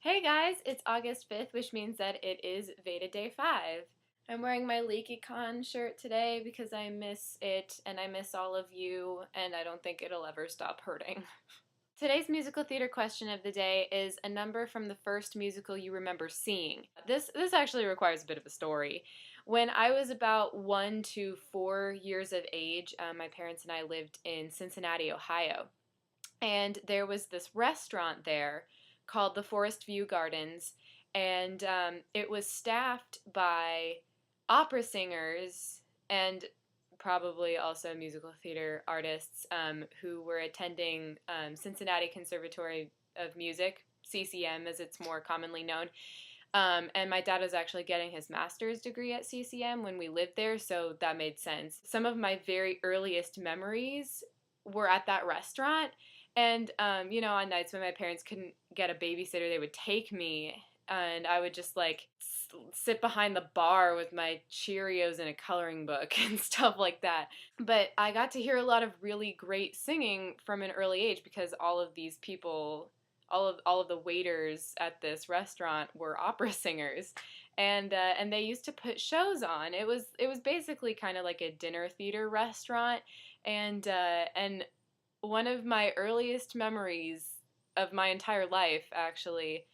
Hey guys, it's August 5th, which means that it is Veda Day 5. I'm wearing my LeakyCon shirt today because I miss it and I miss all of you and I don't think it'll ever stop hurting. Today's musical theater question of the day is a number from the first musical you remember seeing. This actually requires a bit of a story. When I was about 1 to 4 years of age, my parents and I lived in Cincinnati, Ohio. And there was this restaurant there called the Forest View Gardens, and it was staffed by opera singers and probably also musical theater artists who were attending Cincinnati Conservatory of Music, CCM as it's more commonly known. And my dad was actually getting his master's degree at CCM when we lived there, so that made sense. Some of my very earliest memories were at that restaurant. And, on nights when my parents couldn't get a babysitter, they would take me, and I would just, sit behind the bar with my Cheerios and a coloring book and stuff like that. But I got to hear a lot of really great singing from an early age because all of these people, all of the waiters at this restaurant were opera singers. And they used to put shows on. It was basically kind of like a dinner theater restaurant, and one of my earliest memories of my entire life, actually,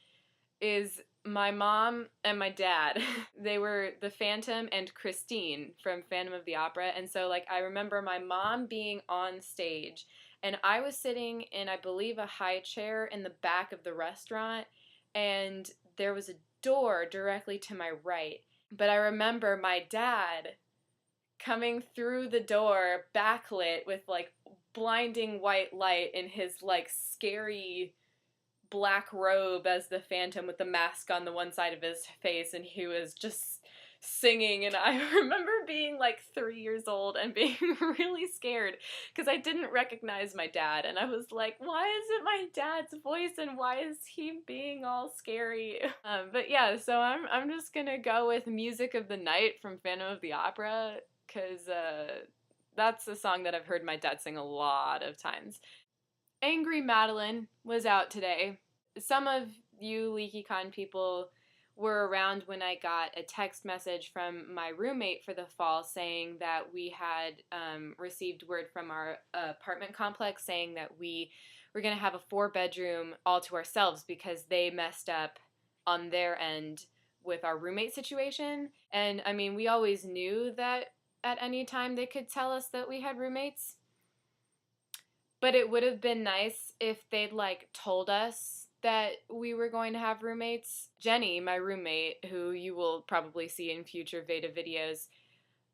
is my mom and my dad. They were the Phantom and Christine from Phantom of the Opera. And so, I remember my mom being on stage, and I was sitting in, I believe, a high chair in the back of the restaurant, and there was a door directly to my right. But I remember my dad coming through the door backlit with blinding white light in his scary black robe as the Phantom with the mask on the one side of his face, and he was just singing. And I remember being 3 years old and being really scared because I didn't recognize my dad, and I was like, why is it my dad's voice and why is he being all scary? But yeah, so I'm just gonna go with Music of the Night from Phantom of the Opera because that's a song that I've heard my dad sing a lot of times. Angry Madeleine was out today. Some of you LeakyCon people were around when I got a text message from my roommate for the fall saying that we had received word from our apartment complex saying that we were going to have a 4-bedroom all to ourselves because they messed up on their end with our roommate situation. And I mean, we always knew that at any time they could tell us that we had roommates. But it would have been nice if they'd told us that we were going to have roommates. Jenny, my roommate, who you will probably see in future Veda videos,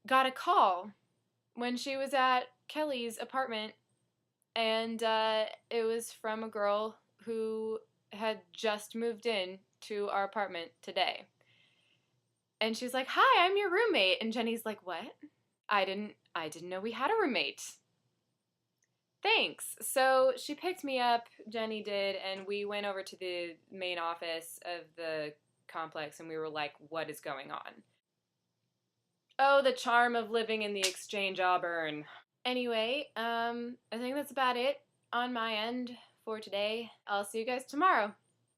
got a call when she was at Kelly's apartment, and it was from a girl who had just moved in to our apartment today. And she's like, "Hi, I'm your roommate." And Jenny's like, "What? I didn't know we had a roommate." Thanks. So she picked me up, Jenny did, and we went over to the main office of the complex and we were like, what is going on? Oh, the charm of living in the Exchange Auburn. Anyway, I think that's about it on my end for today. I'll see you guys tomorrow.